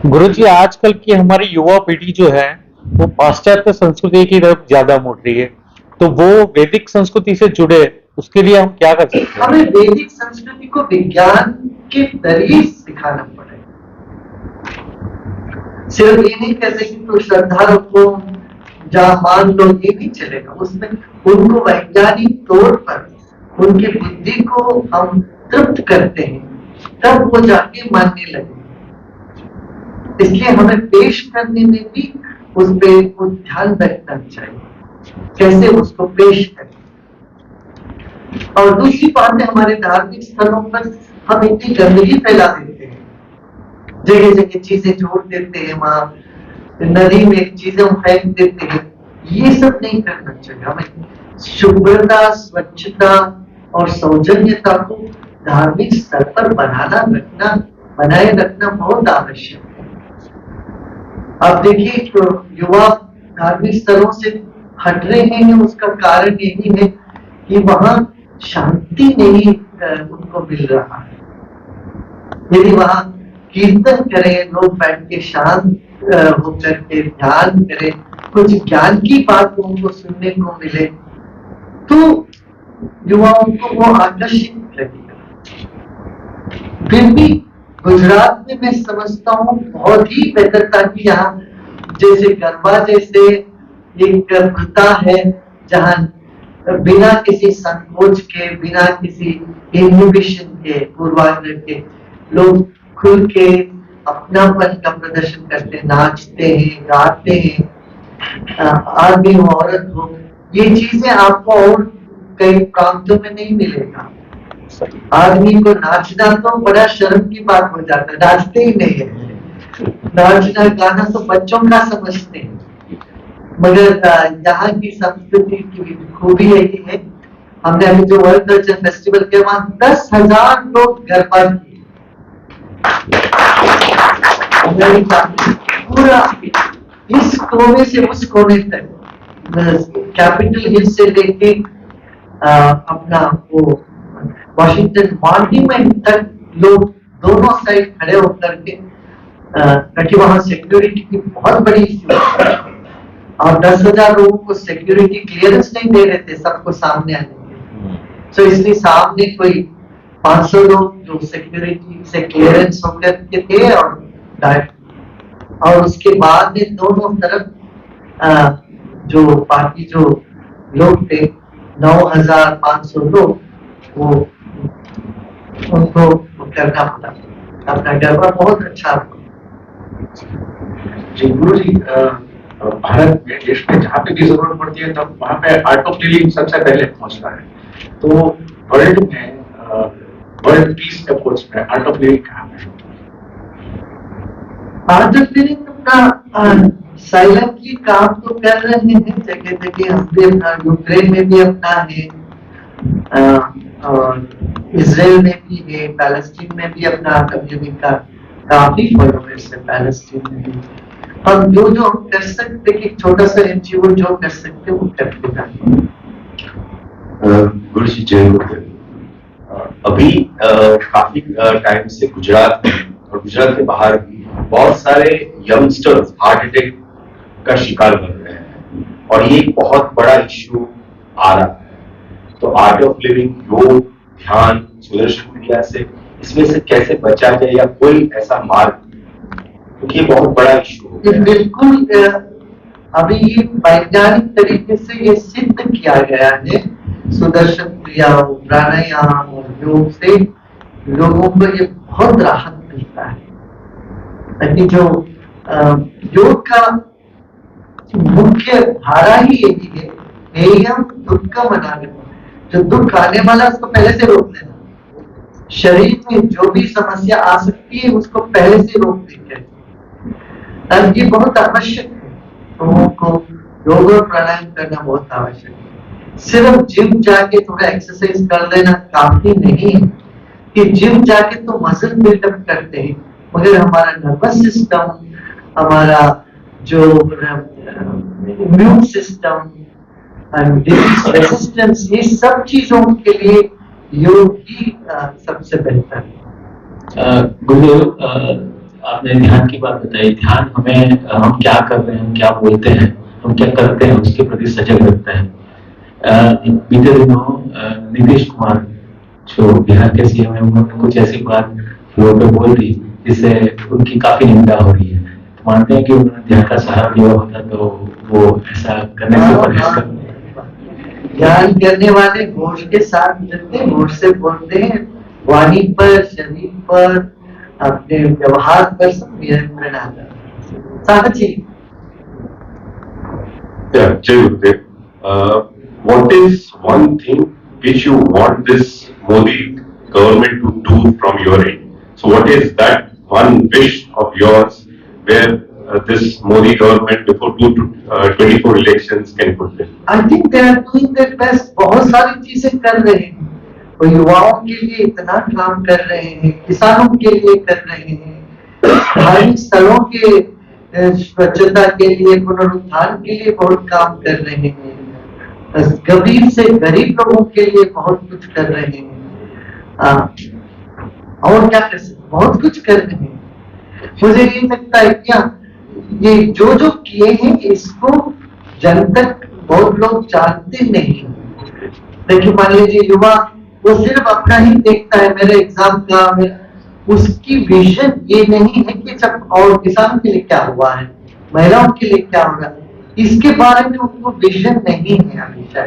गुरुजी, आजकल की हमारी युवा पीढ़ी जो है वो पाश्चात्य संस्कृति की तरफ ज्यादा मुड़ रही है, तो वो वैदिक संस्कृति से जुड़े, उसके लिए हम क्या कर सकते हैं? हमें वैदिक संस्कृति को विज्ञान के जरिए सिखाना पड़ेगा। सिर्फ ये नहीं कहते कि तो श्रद्धा रखो, जहाँ मान लो, ये नहीं चलेगा। उसमें उनको वैज्ञानिक तौर पर उनकी बुद्धि को हम तृप्त करते हैं, तब वो जाके मानने लगे। इसलिए हमें पेश करने में भी उस पे ध्यान रखना चाहिए, कैसे उसको पेश करें। और दूसरी बात है, हमारे धार्मिक स्थलों पर हम इतनी गंदगी फैला देते हैं, जगह जगह चीजें जोड़ देते हैं, वहां नदी में चीजें फेंक देते हैं। ये सब नहीं करना चाहिए। हमें शुभ्रता, स्वच्छता और सौजन्यता को धार्मिक स्तर पर बनाए रखना बहुत आवश्यक है। आप देखिए, तो युवा धार्मिक स्थलों से हट रहे हैं, उसका कारण यही है कि वहां शांति नहीं उनको मिल रहा है। यदि वहां कीर्तन करें, लोग बैठ के शांत होकर के ध्यान करें, कुछ ज्ञान की बात उनको सुनने को मिले, तो युवाओं को वो आकर्षित लगेगा। फिर भी गुजरात में मैं समझता हूँ बहुत ही बेहतर था कि यहाँ जैसे गरबा जैसे एक प्रथा है, जहाँ बिना किसी संकोच के, बिना किसी इनहिबिशन के, पूर्वाग्रह के, लोग खुल के अपनापन का प्रदर्शन करते, नाचते हैं, गाते हैं, आदमी हो औरत हो। ये चीजें आपको और कई प्रांतों में नहीं मिलेगा। आदमी को नाचना तो बड़ा शर्म की बात हो जाता है, नाचते ही नहीं है। नाचना गाना तो बच्चों का समझते हैं, मगर यहाँ की संस्कृति की खूबी यही है। हमने अभी जो वर्ल्ड कल्चर फेस्टिवल के वहां 10,000 लोग गरबा किए, पूरा इस कोने से उस कोने तक, कैपिटल हिल से लेके अपना वो वॉशिंगटन मॉन्यूमेंट तक लोग दोनों साइड खड़े होकर के, ताकि वहां सिक्योरिटी की बहुत बड़ी इश्यू है। और 10,000 लोगों को सिक्योरिटी क्लियरेंस नहीं दे रहे थे सबको सामने आने के। तो इसलिए सामने कोई 500 लोग जो सिक्योरिटी से क्लियरेंस होकर के थे, और उसके बाद में दोनों तरफ जो बाकी जो लोग थे 9,500 लोग, वो उनको करना पड़ा। अपना गरबा बहुत अच्छा। जी गुरु जी, भारत में, देश में जहाँ पे भी जरूरत पड़ती है तब वहाँ पे आर्ट ऑफ लिविंग सबसे पहले पहुंचता है। तो वर्ल्ड में, वर्ल्ड पीस एफर्ट्स में आर्ट ऑफ लिविंग कहाँ पे? आर्ट ऑफ लिविंग अपना साइलेंटली काम तो कर रहे हैं जगह जगह। हम भी अपना यूक्रेन में भी अपना है, और इजराइल में भी है, पैलेस्टीन में भी अपना आर्ट ऑफ लिविंग का काफी फॉलोअर्स है। पैलेस्टीन में भी हम जो हम कर सकते, कि छोटा सा एनजीओ जो कर सकते वो करते जाते। गुरु जी जय गुरुदेव। अभी काफी टाइम से गुजरात और गुजरात के बाहर भी बहुत सारे यंगस्टर्स हार्ट अटैक का शिकार बन रहे हैं, और ये बहुत बड़ा इश्यू आ रहा है। तो आर्ट ऑफ लिविंग, योग, ध्यान, सुदर्शन क्रिया से इसमें से कैसे बचा जाए, या कोई ऐसा मार्ग, क्योंकि ये बहुत बड़ा इश्यू हो गया। बिल्कुल, अभी ये वैज्ञानिक तरीके से ये सिद्ध किया गया है। सुदर्शन क्रिया, प्राणायाम और योग से लोगों को ये बहुत राहत मिलता है। ताकि जो योग का मुख्य धारा ही यही है, हेयम दुख मनाने, जो दुख आने वाला उसको पहले से रोक लेना। शरीर में जो भी समस्या आ सकती है उसको पहले से रोक देंगे। अब ये बहुत आवश्यक है, लोगों को योग और प्राणायाम करना बहुत आवश्यक है। सिर्फ जिम जाके थोड़ा एक्सरसाइज कर लेना काफी नहीं है, कि जिम जाके तो मसल बिल्डअप करते हैं, मगर हमारा नर्वस सिस्टम, हमारा जो इम्यून सिस्टम, डिजीज रेजिस्टेंस, ये सब चीजों के लिए योग ही सबसे बेहतर है। गुरुदेव, आपने ध्यान की बात बताई। ध्यान हमें हम क्या कर रहे हैं, हम क्या बोलते हैं, हम क्या करते हैं, उसके प्रति सजग रखता है। बीते दिनों नीतीश कुमार जो बिहार के सीएम है, उन्होंने कुछ ऐसी बात फ्लोर पे बोल दी जिससे उनकी काफी निंदा हो रही है। तो मानते हैं कि उन्होंने ध्यान का सहारा लिया होता तो वो ऐसा करने से परहेज कर। ध्यान करने वाले होश के साथ मिलते हैं, होश से बोलते हैं, वाणी पर, शरीर पर, अपने व्यवहार पर सब नियंत्रण आता है। साहजी Yeah, Jay Gurudev. What is one thing which you want this Modi government to do from your end? So, what is that one wish of yours where this Modi government before 24 elections can fulfill? I think they are doing their best. बहुत सारी चीजें कर रहे हैं, वो युवाओं के लिए इतना काम कर रहे हैं, किसानों के लिए कर रहे हैं, धार्मिक स्थलों के स्वच्छता के लिए, पुनरुद्धार के लिए बहुत काम कर रहे हैं, गरीब से गरीब लोगों के लिए बहुत कुछ कर रहे हैं। और क्या कर सकते, बहुत कुछ कर रहे हैं। मुझे ये लगता है क्या ये जो जो किए हैं इसको जन तक बहुत लोग जानते नहीं। देखिए मान लीजिए युवा वो सिर्फ अपना ही देखता है, मेरे एग्जाम का, मेरा, उसकी विजन ये नहीं है कि सब और किसानों के लिए क्या हुआ है, महिलाओं के लिए क्या होगा, इसके बारे में उनको विजन नहीं है। हमेशा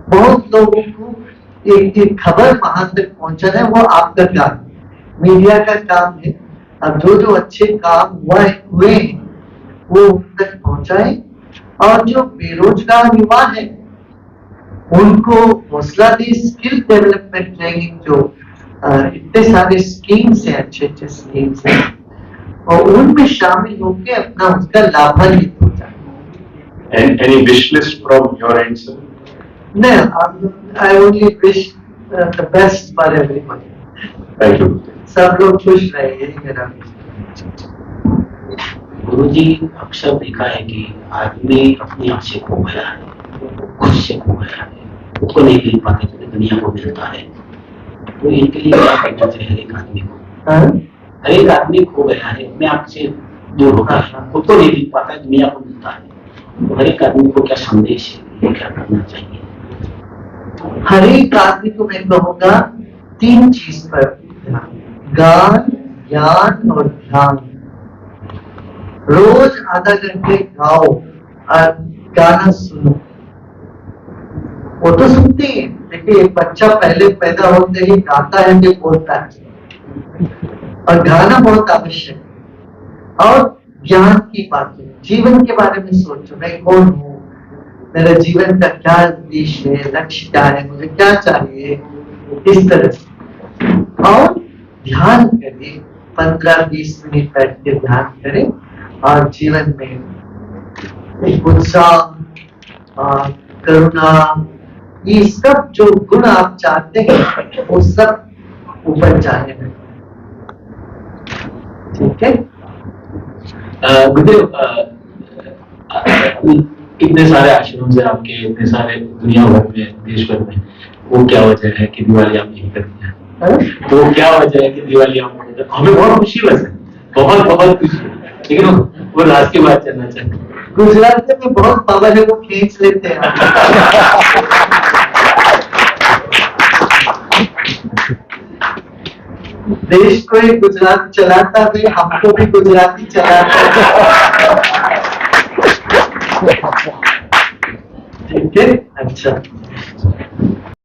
बहुत लोगों को एक खबर वहां तक पहुंचाना है, वो आपका काम, मीडिया का काम है। अब जो जो अच्छे काम हुए हैं वो उन तक पहुंचाए, और जो बेरोजगार युवा है उनको हौसला दी। स्किल डेवलपमेंट ट्रेनिंग जो इतने सारे स्कीम्स हैं, अच्छे अच्छे स्कीम्स हैं, और उनमें शामिल होकर अपना उसका लाभान्वित हो जाए। And any wish list from your end, sir? No, I only wish the best for everybody. Thank you. सब लोग खुश रहे, यही मेरा गुरुजी, अक्सर देखा है कि आदमी अपनी आप से खो गया है, खुद से खो गया है, खुद को नहीं मिल पाते क्योंकि दुनिया को मिलता है। तो इनके लिए क्या करना चाहिए हर एक आदमी को? हर एक आदमी खो गया है, अपने आप से दूर हो गया है, खुद को नहीं मिल पाता, दुनिया को मिलता है। तो हर एक आदमी को क्या संदेश है, वो क्या करना चाहिए? हर एक आदमी को मैं कहूँगा 3 चीज पर ध्यान, गान, ज्ञान और ध्यान। रोज आधा घंटे गाओ और गाना सुनो। वो तो सुनते हैं, देखिए एक बच्चा पहले पैदा होते ही गाता है, फिर बोलता है, और गाना बहुत आवश्यक है। और ज्ञान की बातें, जीवन के बारे में सोचो, मैं कौन हूँ, मेरा जीवन का क्या उद्देश्य है, लक्ष्य क्या है, मुझे क्या चाहिए, इस तरह से। और ध्यान करिए, 15-20 मिनट बैठ के ध्यान करें, और जीवन में एक उत्साह, करुणा, ये सब जो गुण आप चाहते हैं वो सब ऊपर जाने में। ठीक है गुरुदेव, इतने सारे आश्रम है आपके, इतने सारे दुनिया भर में, देश भर में, वो क्या वजह है कि दिवाली आप नहीं करते हैं? तो क्या वजह है कि दिवाली आप नहीं करते? हमें बहुत खुशी वैसे, बहुत बहुत खुशी, लेकिन वो राज के बाद चलना चाहिए। गुजरात में बहुत पावर है, वो खींच लेते हैं। देश को ही गुजरात चलाता भी, हमको भी गुजराती चलाता। ठीक है, अच्छा।